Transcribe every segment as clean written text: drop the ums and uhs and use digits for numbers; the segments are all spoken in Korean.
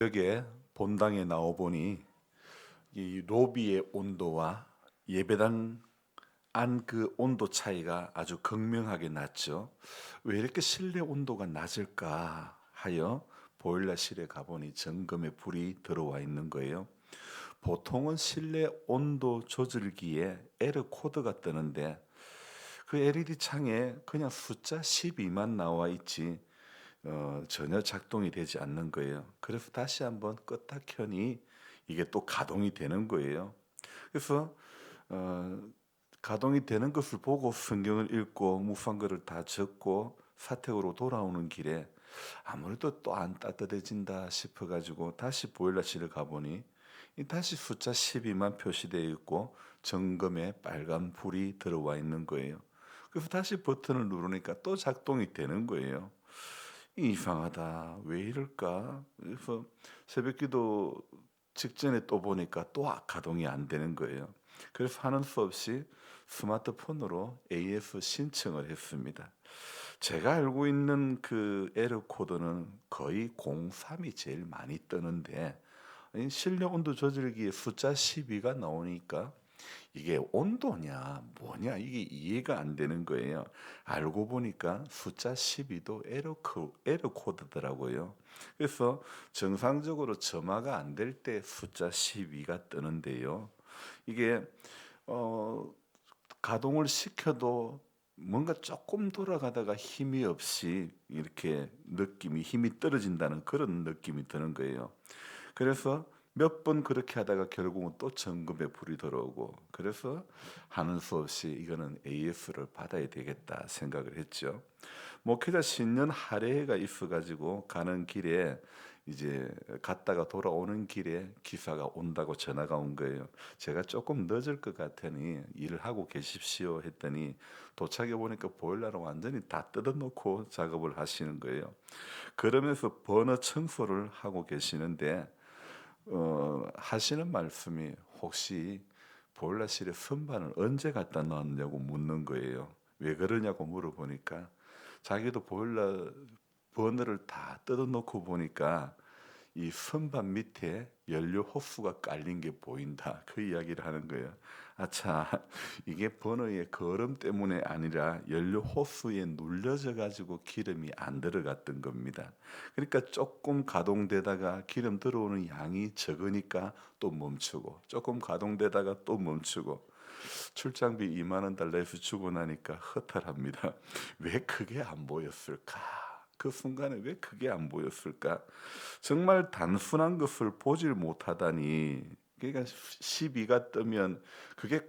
여기에 본당에 나와 보니 이 로비의 온도와 예배당 안 그 온도 차이가 아주 극명하게 났죠. 왜 이렇게 실내 온도가 낮을까 하여 보일러실에 가보니 점검에 불이 들어와 있는 거예요. 보통은 실내 온도 조절기에 에러 코드가 뜨는데 그 LED 창에 그냥 숫자 12만 나와 있지 전혀 작동이 되지 않는 거예요. 그래서 다시 한번 껐다 켜니 이게 또 가동이 되는 거예요. 그래서 어, 가동이 되는 것을 보고 성경을 읽고 묵상글을 다 적고 사택으로 돌아오는 길에 아무래도 또 안 따뜻해진다 싶어가지고 다시 보일러실을 가보니 다시 숫자 12만 표시되어 있고 점검에 빨간 불이 들어와 있는 거예요. 그래서 다시 버튼을 누르니까 또 작동이 되는 거예요. 이상하다. 왜 이럴까? 그래서 새벽기도 직전에 또 보니까 또 가동이 안 되는 거예요. 그래서 하는 수 없이 스마트폰으로 AS 신청을 했습니다. 제가 알고 있는 그 에러 코드는 거의 03이 제일 많이 뜨는데 실내 온도 조절기에 숫자 12가 나오니까 이게 온도냐 뭐냐 이게 이해가 안 되는 거예요. 알고 보니까 숫자 12도 에러 코드더라고요. 그래서 정상적으로 점화가 안 될 때 숫자 12가 뜨는데요. 이게 어 가동을 시켜도 뭔가 조금 돌아가다가 힘이 없이 이렇게 힘이 떨어진다는 그런 느낌이 드는 거예요. 그래서 몇 번 그렇게 하다가 결국은 또 점검에 불이 들어오고 그래서 하는 수 없이 이거는 AS를 받아야 되겠다 생각을 했죠. 목회자 신년 할애회가 있어가지고 가는 길에 이제 갔다가 돌아오는 길에 기사가 온다고 전화가 온 거예요. 제가 조금 늦을 것 같으니 일을 하고 계십시오 했더니 도착해 보니까 보일러를 완전히 다 뜯어놓고 작업을 하시는 거예요. 그러면서 버너 청소를 하고 계시는데 하시는 말씀이 혹시 보일러실에 선반을 언제 갖다 놨냐고 묻는 거예요. 왜 그러냐고 물어보니까 자기도 보일러 버너를 다 뜯어놓고 보니까 이 선반 밑에 연료 호스가 깔린 게 보인다. 그 이야기를 하는 거예요. 아차, 이게 버너의 거름 때문에 아니라 연료 호스에 눌려져 가지고 기름이 안 들어갔던 겁니다. 그러니까 조금 가동되다가 기름 들어오는 양이 적으니까 또 멈추고 조금 가동되다가 또 멈추고 출장비 2만 원 달러에서 주고 나니까 허탈합니다. 왜 그게 안 보였을까? 그 순간에 왜 그게 안 보였을까? 정말 단순한 것을 보질 못하다니. 그러니까 12가 뜨면 그게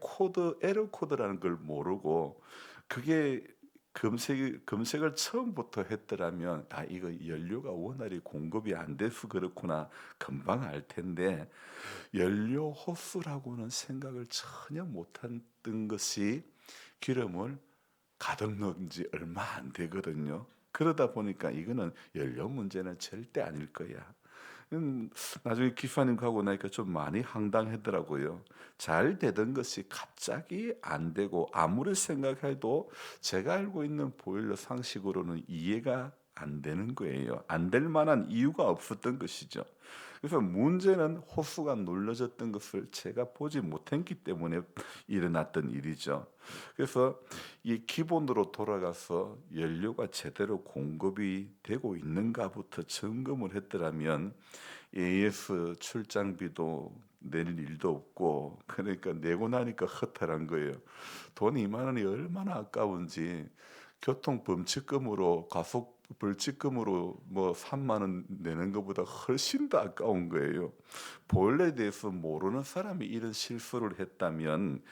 에러 코드라는 걸 모르고 그게 검색을 처음부터 했더라면 이거 연료가 원활히 공급이 안 돼서 그렇구나 금방 알 텐데 연료 호스라고는 생각을 전혀 못했던 것이 기름을 가득 넣은 지 얼마 안 되거든요. 그러다 보니까 이거는 연료 문제는 절대 아닐 거야. 음, 나중에 기사님 가고 나니까 좀 많이 황당하더라고요. 잘 되던 것이 갑자기 안 되고 아무리 생각해도 제가 알고 있는 보일러 상식으로는 이해가 안 되는 거예요. 안 될 만한 이유가 없었던 것이죠. 그래서 문제는 호수가 눌러졌던 것을 제가 보지 못했기 때문에 일어났던 일이죠. 그래서 이 기본으로 돌아가서 연료가 제대로 공급이 되고 있는가부터 점검을 했더라면 AS 출장비도 낼 일도 없고 그러니까 내고 나니까 허탈한 거예요. 돈 2만 원이 얼마나 아까운지 교통 범칙금으로 가속 벌칙금으로 뭐 3만 원 내는 것보다 훨씬 더 아까운 거예요. 보일러에 대해서 모르는 사람이 이런 실수를 했다면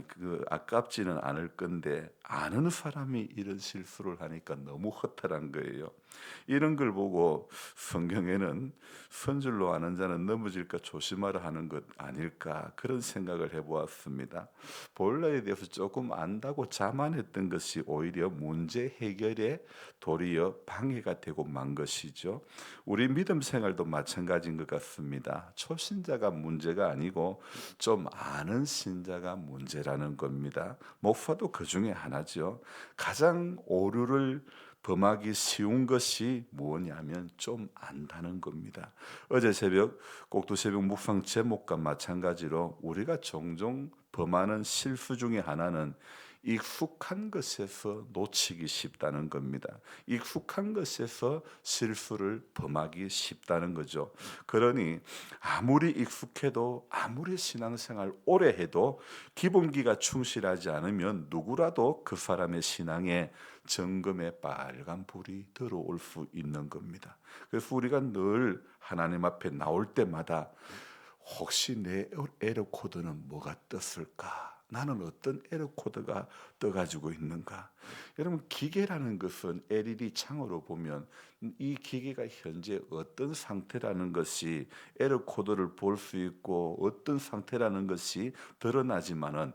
그 아깝지는 않을 건데 아는 사람이 이런 실수를 하니까 너무 허탈한 거예요. 이런 걸 보고 성경에는 선줄로 아는 자는 넘어질까 조심하라 하는 것 아닐까 그런 생각을 해보았습니다. 보일러에 대해서 조금 안다고 자만했던 것이 오히려 문제 해결에 도리어 방해가 되고 만 것이죠. 우리 믿음 생활도 마찬가지인 것 같습니다. 초신자가 문제가 아니고 좀 아는 신자가 문제라는 겁니다. 목사도 그 중에 하나죠. 가장 오류를 범하기 쉬운 것이 뭐냐면 좀 안다는 겁니다. 어제 새벽 꼭두새벽 묵상 제목과 마찬가지로 우리가 종종 범하는 실수 중에 하나는 익숙한 것에서 놓치기 쉽다는 겁니다. 익숙한 것에서 실수를 범하기 쉽다는 거죠. 그러니 아무리 익숙해도 아무리 신앙생활 오래 해도 기본기가 충실하지 않으면 누구라도 그 사람의 신앙에 점검의 빨간 불이 들어올 수 있는 겁니다. 그래서 우리가 늘 하나님 앞에 나올 때마다 혹시 내 에러 코드는 뭐가 떴을까? 나는 어떤 에러 코드가 떠가지고 있는가? 여러분 기계라는 것은 LED 창으로 보면 이 기계가 현재 어떤 상태라는 것이 에러 코드를 볼 수 있고 어떤 상태라는 것이 드러나지만은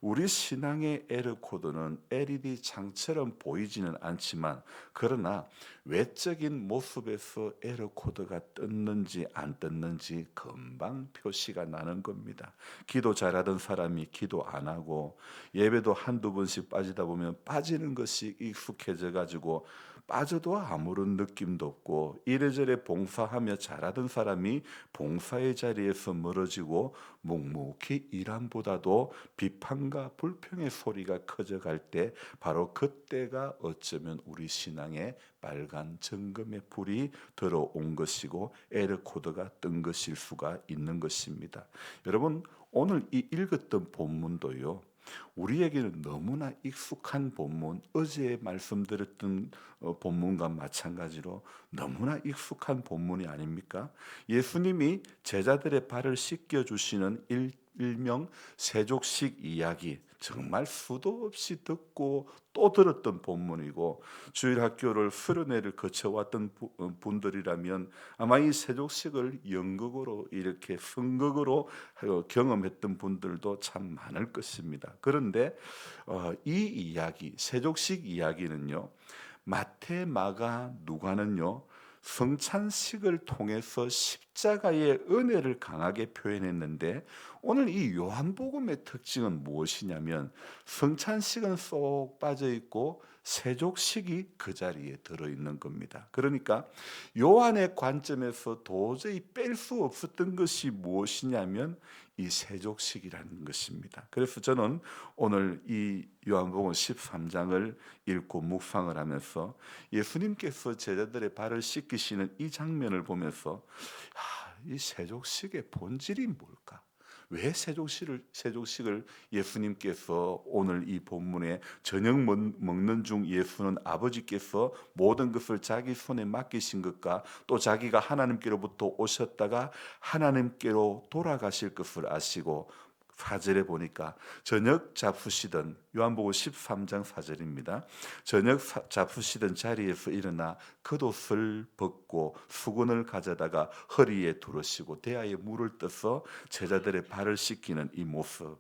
우리 신앙의 에러 코드는 LED 창처럼 보이지는 않지만 그러나 외적인 모습에서 에러 코드가 떴는지 안 떴는지 금방 표시가 나는 겁니다. 기도 잘하던 사람이 기도 안 하고 예배도 한두 번씩 빠지다 보면 빠지는 것이 익숙해져 가지고 빠져도 아무런 느낌도 없고 이래저래 봉사하며 잘하던 사람이 봉사의 자리에서 멀어지고 묵묵히 일함보다도 비판과 불평의 소리가 커져갈 때 바로 그때가 어쩌면 우리 신앙의 빨간 점검의 불이 들어온 것이고 에러 코드가 뜬 것일 수가 있는 것입니다. 여러분 오늘 이 읽었던 본문도요. 우리에게는 너무나 익숙한 본문, 어제 말씀드렸던 본문과 마찬가지로 너무나 익숙한 본문이 아닙니까? 예수님이 제자들의 발을 씻겨 주시는 일명 세족식 이야기, 정말 수도 없이 듣고 또 들었던 본문이고 주일 학교를 수련회를 거쳐왔던 분들이라면 아마 이 세족식을 연극으로 이렇게 선극으로 경험했던 분들도 참 많을 것입니다. 그런데 이 이야기 세족식 이야기는요 마태, 마가, 누가는요 성찬식을 통해서 십자가의 은혜를 강하게 표현했는데 오늘 이 요한복음의 특징은 무엇이냐면 성찬식은 쏙 빠져 있고 세족식이 그 자리에 들어 있는 겁니다. 그러니까 요한의 관점에서 도저히 뺄 수 없었던 것이 무엇이냐면 이 세족식이라는 것입니다. 그래서 저는 오늘 이 요한복음 13장을 읽고 묵상을 하면서 예수님께서 제자들의 발을 씻기시는 이 장면을 보면서 이 세족식의 본질이 뭘까? 왜 세족식을 예수님께서 오늘 이 본문에 저녁 먹는 중 예수는 아버지께서 모든 것을 자기 손에 맡기신 것과 또 자기가 하나님께로부터 오셨다가 하나님께로 돌아가실 것을 아시고 4절에 보니까 저녁 잡수시던 요한복음 13장 4절입니다. 저녁 잡수시던 자리에서 일어나 겉옷을 벗고 수건을 가져다가 허리에 두르시고 대야에 물을 떠서 제자들의 발을 씻기는 이 모습.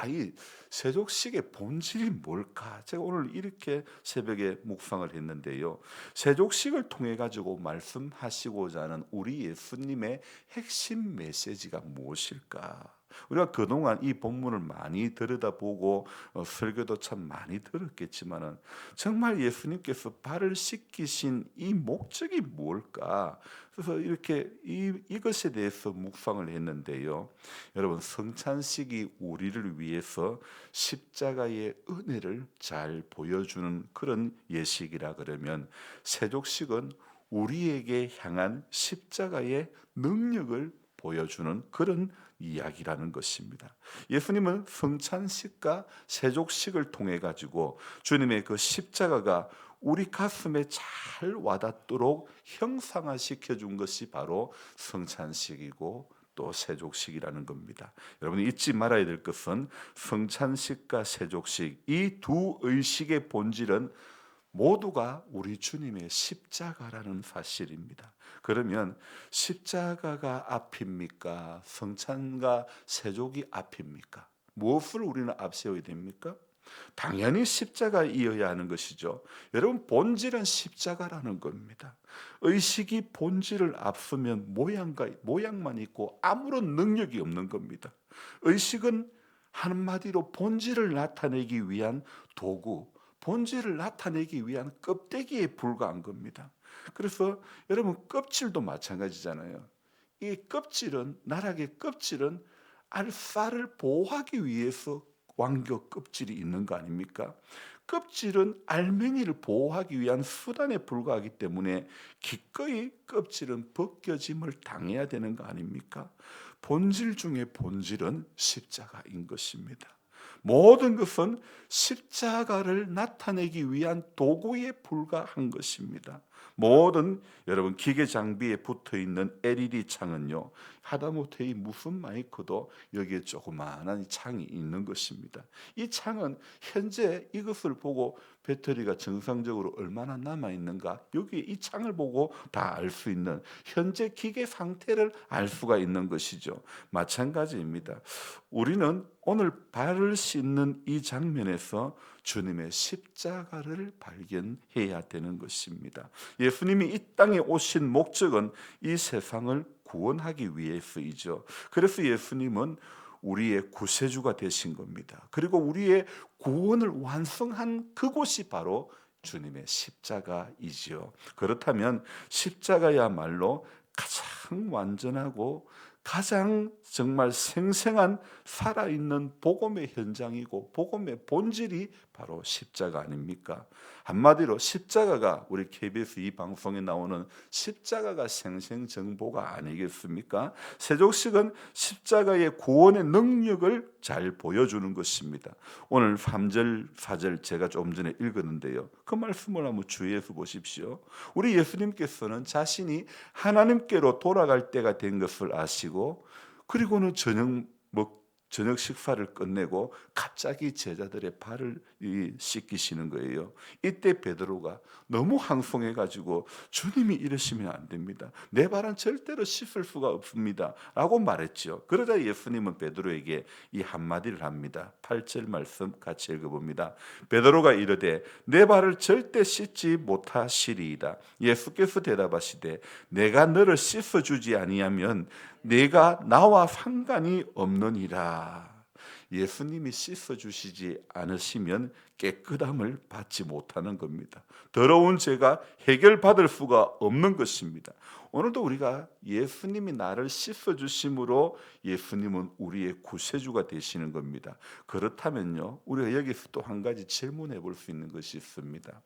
이 세족식의 본질이 뭘까? 제가 오늘 이렇게 새벽에 묵상을 했는데요. 세족식을 통해 가지고 말씀하시고자 하는 우리 예수님의 핵심 메시지가 무엇일까? 우리가 그동안 이 본문을 많이 들여다보고 설교도 참 많이 들었겠지만은 정말 예수님께서 발을 씻기신 이 목적이 뭘까? 그래서 이렇게 이것에 대해서 묵상을 했는데요. 여러분 성찬식이 우리를 위해서 십자가의 은혜를 잘 보여주는 그런 예식이라 그러면 세족식은 우리에게 향한 십자가의 능력을 보여주는 그런 이야기라는 것입니다. 예수님은 성찬식과 세족식을 통해 가지고 주님의 그 십자가가 우리 가슴에 잘 와닿도록 형상화시켜 준 것이 바로 성찬식이고 또 세족식이라는 겁니다. 여러분 잊지 말아야 될 것은 성찬식과 세족식 이 두 의식의 본질은 모두가 우리 주님의 십자가라는 사실입니다. 그러면 십자가가 앞입니까? 성찬과 세족이 앞입니까? 무엇을 우리는 앞세워야 됩니까? 당연히 십자가이어야 하는 것이죠. 여러분 본질은 십자가라는 겁니다. 의식이 본질을 앞서면 모양만 있고 아무런 능력이 없는 겁니다. 의식은 한마디로 본질을 나타내기 위한 도구, 본질을 나타내기 위한 껍데기에 불과한 겁니다. 그래서 여러분 껍질도 마찬가지잖아요. 이 껍질은 나락의 껍질은 쌀을 보호하기 위해서 왕교 껍질이 있는 거 아닙니까? 껍질은 알맹이를 보호하기 위한 수단에 불과하기 때문에 기꺼이 껍질은 벗겨짐을 당해야 되는 거 아닙니까? 본질 중에 본질은 십자가인 것입니다. 모든 것은 십자가를 나타내기 위한 도구에 불과한 것입니다. 모든 여러분 기계 장비에 붙어 있는 LED 창은요, 하다못해 무슨 마이크도 여기에 조그마한 창이 있는 것입니다. 이 창은 현재 이것을 보고 배터리가 정상적으로 얼마나 남아 있는가, 여기 이 창을 보고 다 알 수 있는 현재 기계 상태를 알 수가 있는 것이죠. 마찬가지입니다. 우리는 오늘 발을 씻는 이 장면에서 주님의 십자가를 발견해야 되는 것입니다. 예수님이 이 땅에 오신 목적은 이 세상을 구원하기 위해서이죠. 그래서 예수님은 우리의 구세주가 되신 겁니다. 그리고 우리의 구원을 완성한 그곳이 바로 주님의 십자가이지요. 그렇다면 십자가야말로 가장 완전하고 가장 정말 생생한 살아있는 복음의 현장이고 복음의 본질이 바로 십자가 아닙니까? 한마디로 십자가가 우리 KBS 이 방송에 나오는 십자가가 생생정보가 아니겠습니까? 세족식은 십자가의 구원의 능력을 잘 보여주는 것입니다. 오늘 3절 4절 제가 조금 전에 읽었는데요, 그 말씀을 한번 주의해서 보십시오. 우리 예수님께서는 자신이 하나님께로 돌아갈 때가 된 것을 아시고, 그리고는 저녁 식사를 끝내고 갑자기 제자들의 발을 씻기시는 거예요. 이때 베드로가 너무 항송해 가지고 주님이 이러시면 안 됩니다. 내 발은 절대로 씻을 수가 없습니다 라고 말했죠. 그러자 예수님은 베드로에게 이 한마디를 합니다. 8절 말씀 같이 읽어봅니다. 베드로가 이르되 내 발을 절대 씻지 못하시리이다. 예수께서 대답하시되 내가 너를 씻어주지 아니하면 내가 나와 상관이 없느니라. 예수님이 씻어주시지 않으시면 깨끗함을 받지 못하는 겁니다. 더러운 죄가 해결받을 수가 없는 것입니다. 오늘도 우리가 예수님이 나를 씻어주심으로 예수님은 우리의 구세주가 되시는 겁니다. 그렇다면요, 우리가 여기서 또 한 가지 질문해 볼 수 있는 것이 있습니다.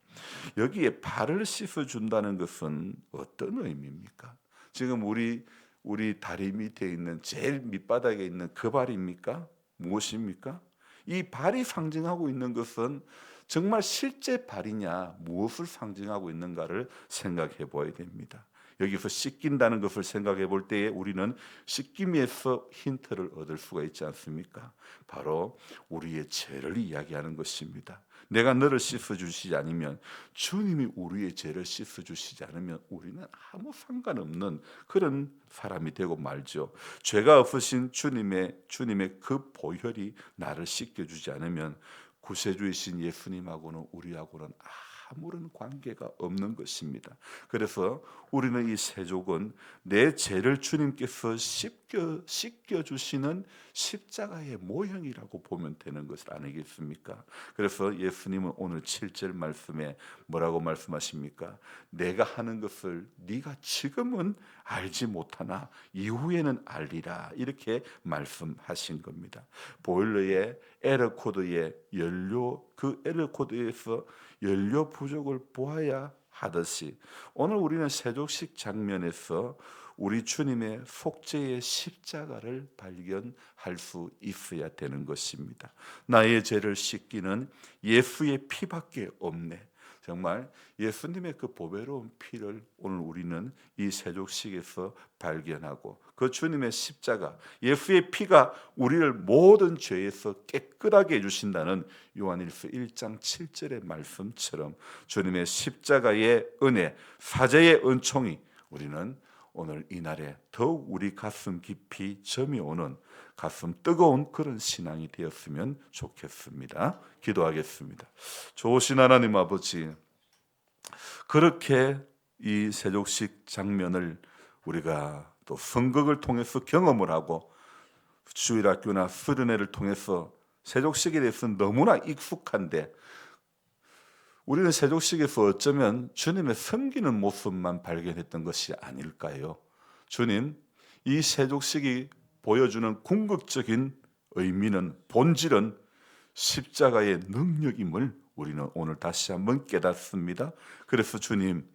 여기에 발을 씻어준다는 것은 어떤 의미입니까? 지금 우리 다리 밑에 있는 제일 밑바닥에 있는 그 발입니까? 무엇입니까? 이 발이 상징하고 있는 것은 정말 실제 발이냐, 무엇을 상징하고 있는가를 생각해 보아야 됩니다. 여기서 씻긴다는 것을 생각해 볼 때에 우리는 씻김에서 힌트를 얻을 수가 있지 않습니까? 바로 우리의 죄를 이야기하는 것입니다. 내가 너를 씻어주시지 않으면, 주님이 우리의 죄를 씻어주시지 않으면 우리는 아무 상관없는 그런 사람이 되고 말죠. 죄가 없으신 주님의 그 보혈이 나를 씻겨주지 않으면 구세주이신 예수님하고는 우리하고는 아무런 관계가 없는 것입니다. 그래서 우리는 이 세족은 내 죄를 주님께서 씻겨주시는 십자가의 모형이라고 보면 되는 것을 아니겠습니까? 그래서 예수님은 오늘 7절 말씀에 뭐라고 말씀하십니까? 내가 하는 것을 네가 지금은 알지 못하나 이후에는 알리라, 이렇게 말씀하신 겁니다. 보일러의 에러 코드의 연료, 그 에러 코드에서 연료 부족을 보아야 하듯이 오늘 우리는 세족식 장면에서 우리 주님의 속죄의 십자가를 발견할 수 있어야 되는 것입니다. 나의 죄를 씻기는 예수의 피밖에 없네. 정말 예수님의 그 보배로운 피를 오늘 우리는 이 세족식에서 발견하고, 그 주님의 십자가, 예수의 피가 우리를 모든 죄에서 깨끗하게 해주신다는 요한일서 1장 7절의 말씀처럼 주님의 십자가의 은혜, 사죄의 은총이 우리는 오늘 이날에 더욱 우리 가슴 깊이 점이 오는, 가슴 뜨거운 그런 신앙이 되었으면 좋겠습니다. 기도하겠습니다. 좋으신 하나님 아버지, 그렇게 이 세족식 장면을 우리가 또 선극을 통해서 경험을 하고 주일학교나 수련회를 통해서 세족식에 대해서 너무나 익숙한데 우리는 세족식에서 어쩌면 주님의 섬기는 모습만 발견했던 것이 아닐까요? 주님, 이 세족식이 보여주는 궁극적인 의미는, 본질은 십자가의 능력임을 우리는 오늘 다시 한번 깨닫습니다. 그래서 주님,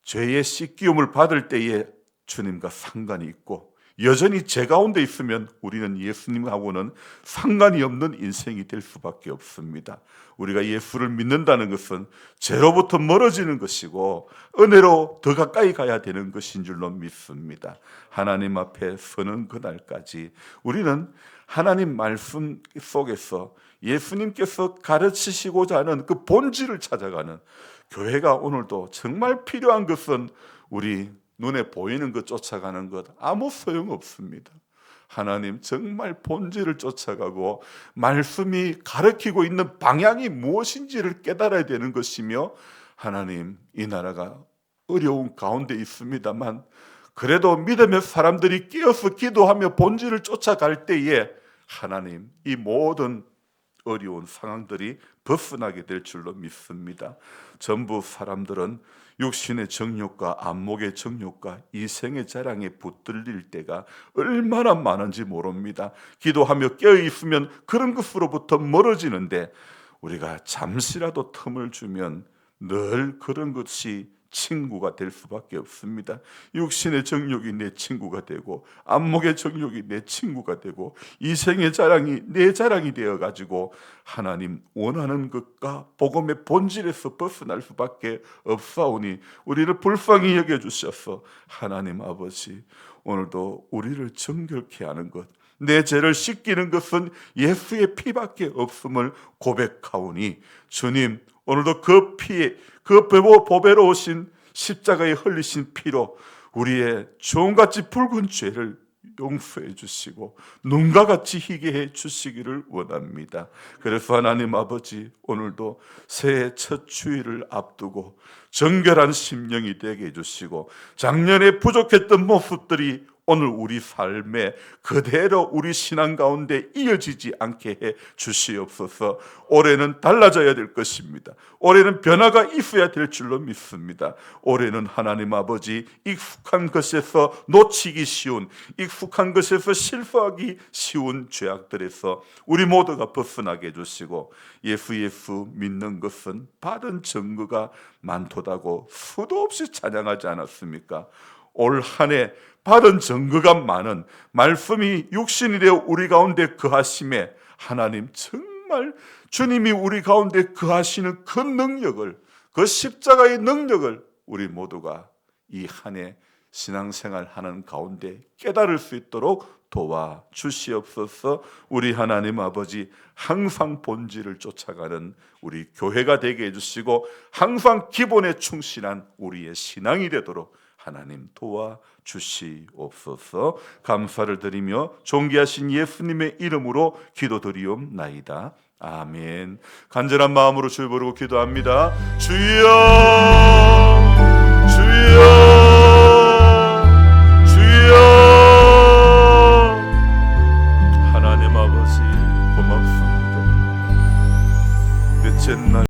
죄의 씻기움을 받을 때에 주님과 상관이 있고, 여전히 죄 가운데 있으면 우리는 예수님하고는 상관이 없는 인생이 될 수밖에 없습니다. 우리가 예수를 믿는다는 것은 죄로부터 멀어지는 것이고 은혜로 더 가까이 가야 되는 것인 줄로 믿습니다. 하나님 앞에 서는 그날까지 우리는 하나님 말씀 속에서 예수님께서 가르치시고자 하는 그 본질을 찾아가는 교회가 오늘도 정말 필요한 것은 우리 눈에 보이는 것 쫓아가는 것 아무 소용없습니다. 하나님 정말 본질을 쫓아가고 말씀이 가르치고 있는 방향이 무엇인지를 깨달아야 되는 것이며, 하나님 이 나라가 어려운 가운데 있습니다만 그래도 믿음의 사람들이 깨어서 기도하며 본질을 쫓아갈 때에 하나님 이 모든 어려운 상황들이 벗어나게 될 줄로 믿습니다. 전부 사람들은 육신의 정욕과 안목의 정욕과 이생의 자랑에 붙들릴 때가 얼마나 많은지 모릅니다. 기도하며 깨어있으면 그런 것으로부터 멀어지는데 우리가 잠시라도 틈을 주면 늘 그런 것이 친구가 될 수밖에 없습니다. 육신의 정욕이 내 친구가 되고 안목의 정욕이 내 친구가 되고 이생의 자랑이 내 자랑이 되어가지고 하나님 원하는 것과 복음의 본질에서 벗어날 수밖에 없사오니 우리를 불쌍히 여겨주셔서 하나님 아버지, 오늘도 우리를 정결케 하는 것, 내 죄를 씻기는 것은 예수의 피밖에 없음을 고백하오니 주님, 오늘도 그 피에, 그 보배로 오신 십자가에 흘리신 피로 우리의 종같이 붉은 죄를 용서해 주시고 눈과 같이 희게 해 주시기를 원합니다. 그래서 하나님 아버지, 오늘도 새해 첫 주일을 앞두고 정결한 심령이 되게 해주시고 작년에 부족했던 모습들이 오늘 우리 삶에 그대로 우리 신앙 가운데 이어지지 않게 해 주시옵소서. 올해는 달라져야 될 것입니다. 올해는 변화가 있어야 될 줄로 믿습니다. 올해는 하나님 아버지, 익숙한 것에서 놓치기 쉬운, 익숙한 것에서 실수하기 쉬운 죄악들에서 우리 모두가 벗어나게 해주시고, 예수 믿는 것은 받은 증거가 많도다고 수도 없이 찬양하지 않았습니까? 올 한 해 받은 증거가 많은 말씀이 육신이 되어 우리 가운데 거하심에 하나님 정말 주님이 우리 가운데 거하시는 그 능력을, 그 십자가의 능력을 우리 모두가 이 한 해 신앙생활 하는 가운데 깨달을 수 있도록 도와주시옵소서. 우리 하나님 아버지, 항상 본질을 쫓아가는 우리 교회가 되게 해주시고 항상 기본에 충실한 우리의 신앙이 되도록 하나님 도와주시옵소서. 감사를 드리며 존귀하신 예수님의 이름으로 기도드리옵나이다. 아멘. 간절한 마음으로 주를 부르고 기도합니다. 주여!